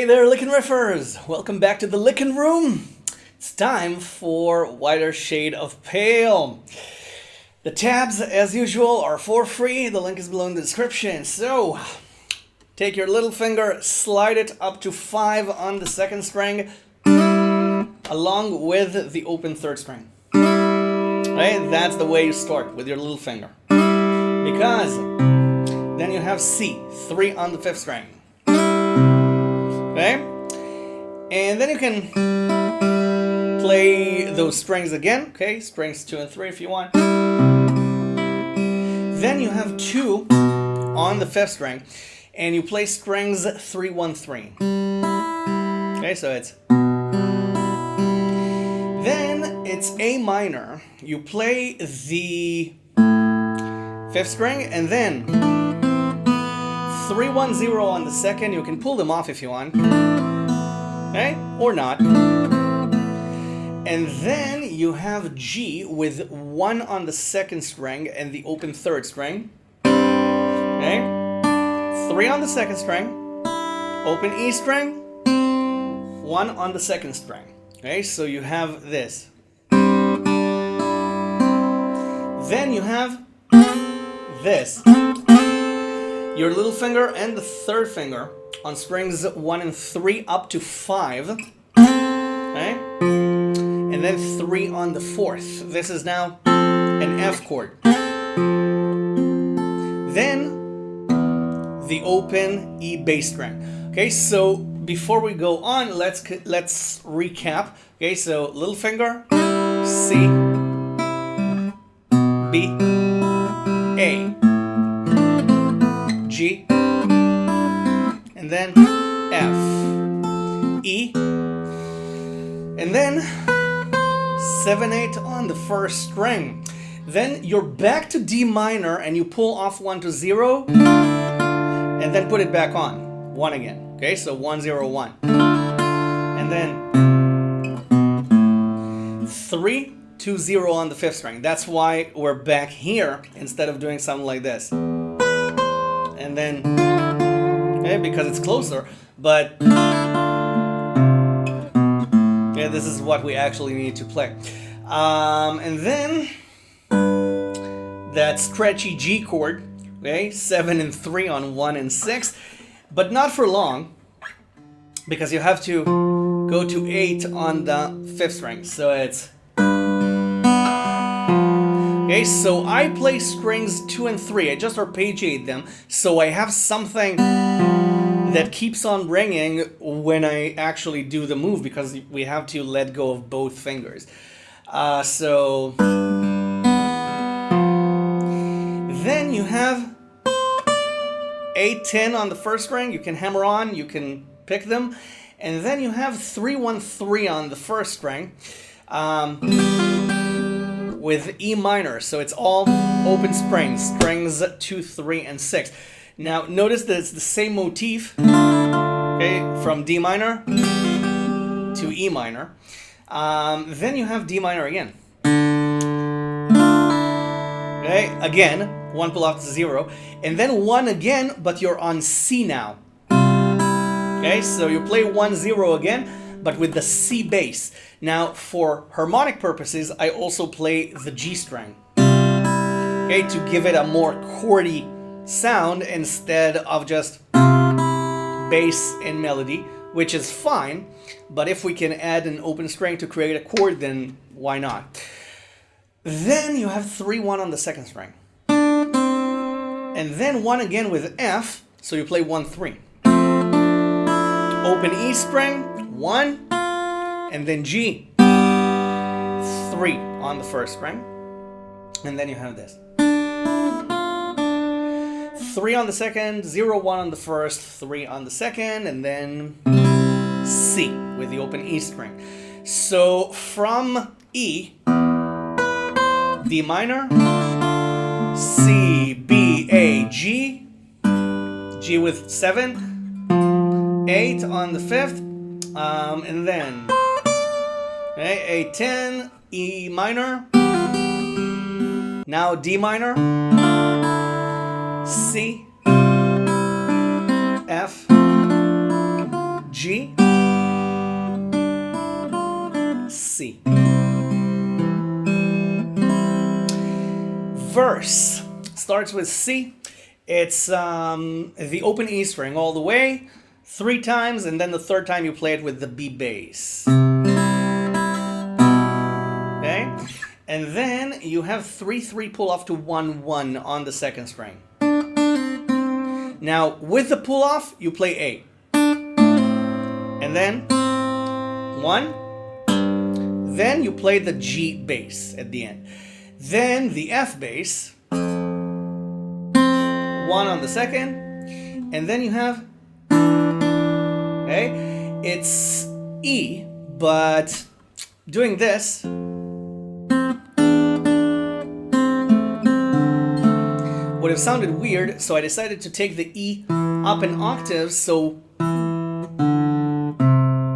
Hey there, Licknriffers! Welcome back to the Lickin' Room. It's time for Whiter Shade of Pale. The tabs, as usual, are for free. The link is below in the description. So, take your little finger, slide it up to 5 on the second string, along with the open third string. Right? That's the way you start, with your little finger. Because then you have C, 3 on the 5th string. Okay? And then you can play those strings again. Okay, strings 2 and 3 if you want. Then you have 2 on the 5th string, and you play strings 3, 1, 3. Okay, so it's... Then it's A minor. You play the 5th string, and then 3, 1, 0 on the second. You can pull them off if you want. Okay? Or not. And then you have G with 1 on the second string and the open third string. Okay? 3 on the second string, open E string, 1 on the second string. Okay? So you have this. Then you have this. Your little finger and the third finger on strings 1 and 3 up to 5. Okay? And then 3 on the 4th. This is now an F chord. Then the open E bass string. Okay, so before we go on, let's recap. Okay, so little finger, C, B, A, G, and then F, E, and then 7, 8 on the first string. Then you're back to D minor and you pull off 1 to 0 and then put it back on 1 again. Okay, so 1, 0, 1, and then 3, 2, 0 on the 5th string. That's why we're back here instead of doing something like this. And then, okay, because it's closer, but yeah, this is what we actually need to play. And then that stretchy G chord, okay, 7 and 3 on 1 and 6, but not for long, because you have to go to 8 on the 5th string. So it's... Okay, so I play strings 2 and 3. I just arpeggiate them, so I have something that keeps on ringing when I actually do the move, because we have to let go of both fingers. So then you have 8, 10 on the first string. You can hammer on, you can pick them, and then you have 3, 1, 3 on the first string. With E minor, so it's all open strings, strings 2, 3, and 6. Now notice that it's the same motif, okay, from D minor to E minor. Then you have D minor again. Okay, again, 1 pull off to 0, and then 1 again, but you're on C now. Okay, so you play 1, 0 again, but with the C bass. Now, for harmonic purposes, I also play the G string, okay, to give it a more chordy sound instead of just bass and melody, which is fine, but if we can add an open string to create a chord, then why not? Then you have 3, 1 on the second string, and then 1 again with F, so you play 1, 3. Open E string, 1, and then G, 3 on the first string, and then you have this. 3 on the second, 0, 1 on the first, 3 on the second, and then C with the open E string. So from E, D minor, C, B, A, G, G with 7, 8 on the 5th, and then okay, A 10, E minor, now D minor, C, F, G, C. Verse starts with C. It's the open E string all the way, 3 times, and then the third time you play it with the B bass. Okay? And then you have 3-3 pull off to 1-1 on the second string. Now, with the pull off, you play A. And then 1. Then you play the G bass at the end. Then the F bass, 1 on the second, and then you have, okay, it's E, but doing this would have sounded weird, so I decided to take the E up an octave, so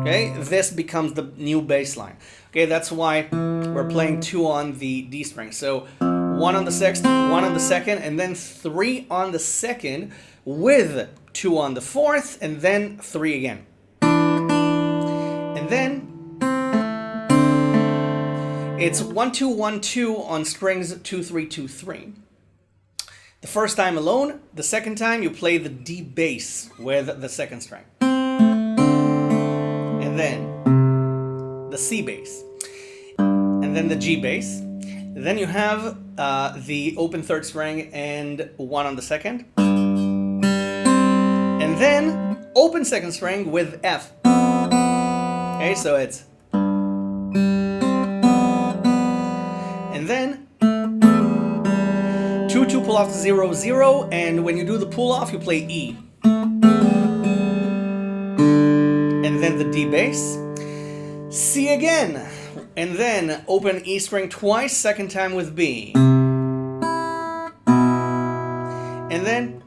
okay, this becomes the new bass line. Okay, that's why we're playing 2 on the D string. So 1 on the sixth, 1 on the second, and then 3 on the second with 2 on the fourth, and then 3 again. And then it's 1-2-1-2 on strings 2-3-2-3. The first time alone, the second time you play the D bass with the second string. And then the C bass, and then the G bass. Then you have the open third string and 1 on the second. And then open second string with F. Okay, so it's... And then 2-2 pull off to 0-0, and when you do the pull off, you play E. And then the D bass. C again, and then open E string twice, second time with B. And then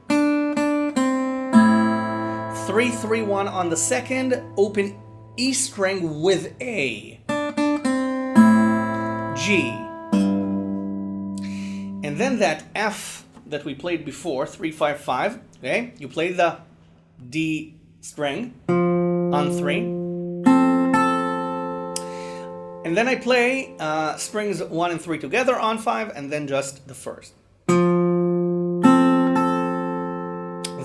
3-3-1 on the second, open E string with A. G. And then that F that we played before, 3-5-5, okay? You play the D string on 3. And then I play strings 1 and 3 together on 5, and then just the first.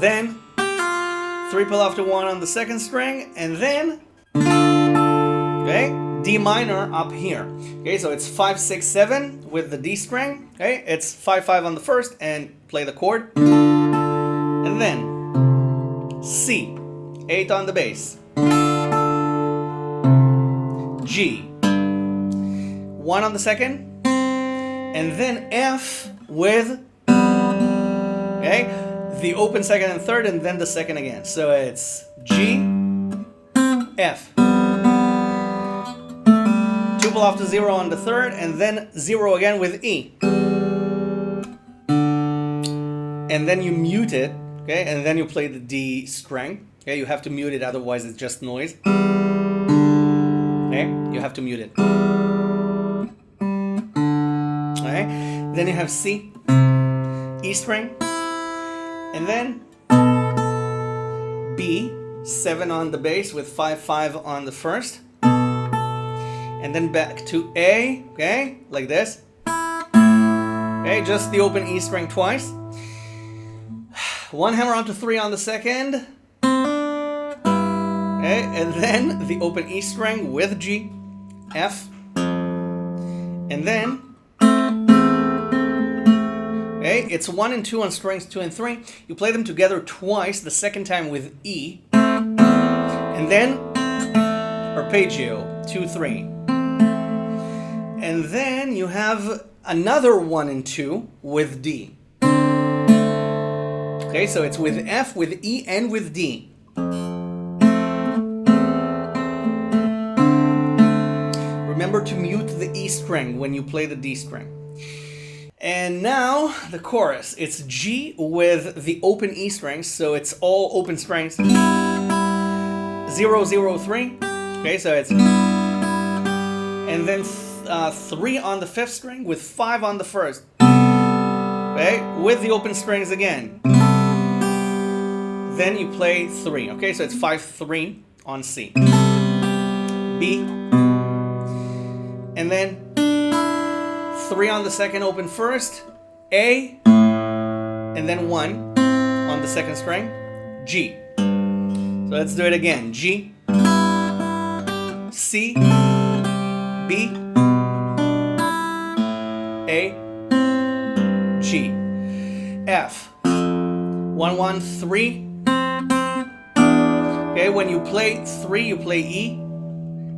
Then 3 pull off to 1 on the second string, and then, okay, D minor up here. Okay, so it's 5-6-7 with the D string. Okay, it's 5-5 on the first, and play the chord. And then C, 8 on the bass. G, 1 on the second, and then F with, okay, the open second and third, and then the second again. So it's G, F. 2 pull off to 0 on the third, and then 0 again with E. And then you mute it, okay, and then you play the D string. Okay, you have to mute it, otherwise it's just noise. Okay, you have to mute it. Okay, then you have C, E string, and then B, 7 on the bass with 5-5 on the first, and then back to A, okay, like this. Okay, just the open E string twice. 1 hammer onto 3 on the second. Okay, and then the open E string with G, F, and then, okay, it's 1 and 2 on strings 2 and 3. You play them together twice, the second time with E, and then arpeggio, 2-3. And then you have another 1 and 2 with D. Okay, so it's with F, with E, and with D. Remember to mute the E string when you play the D string. And now the chorus. It's G with the open E strings, so it's all open strings. 0-0-3. Okay, so it's, and then 3 on the fifth string with 5 on the first. Okay, with the open strings again. Then you play 3. Okay, so it's 5-3 on C. B. And then 3 on the second open first, A, and then 1 on the second string, G. So let's do it again. G, C, B, A, G, F. 1, 1, 3. Okay, when you play 3, you play E.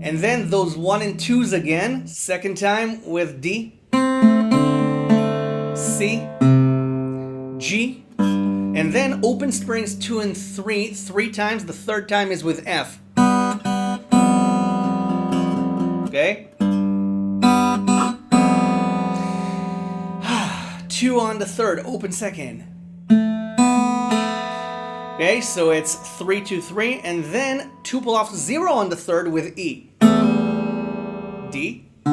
And then those 1 and 2s again, second time with D, C, G, and then open strings 2 and 3, 3 times. The third time is with F. Okay? 2 on the third, open second. Okay, so it's 3, 2, 3, and then 2 pull off 0 on the third with E. D. 2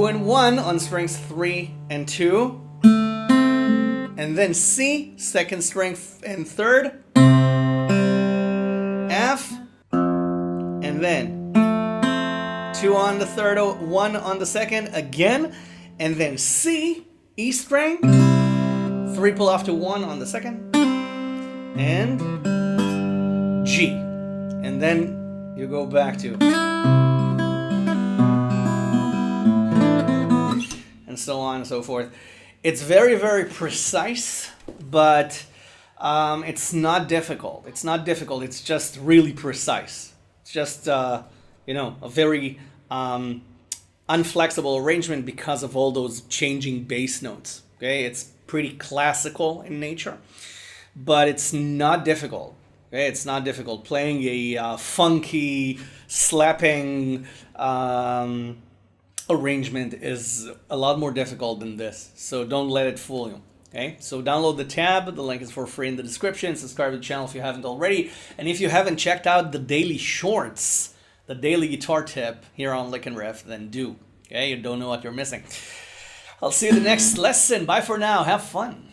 and 1 on strings 3 and 2. And then C, second string and third. F. And then 2 on the third, 1 on the second again. And then C, E string. 3 pull off to 1 on the second. And G. And then you go back to. And so on and so forth. It's very, very precise, but it's not difficult. It's not difficult. It's just really precise. It's just, you know, a very unflexible arrangement because of all those changing bass notes. Okay, it's pretty classical in nature, but it's not difficult. Okay, it's not difficult. Playing a funky, slapping arrangement is a lot more difficult than this. So don't let it fool you. Okay, so download the tab. The link is for free in the description. Subscribe to the channel if you haven't already. And if you haven't checked out the daily shorts, the daily guitar tip here on Licknriff, then do. Okay, you don't know what you're missing. I'll see you in the next lesson. Bye for now. Have fun.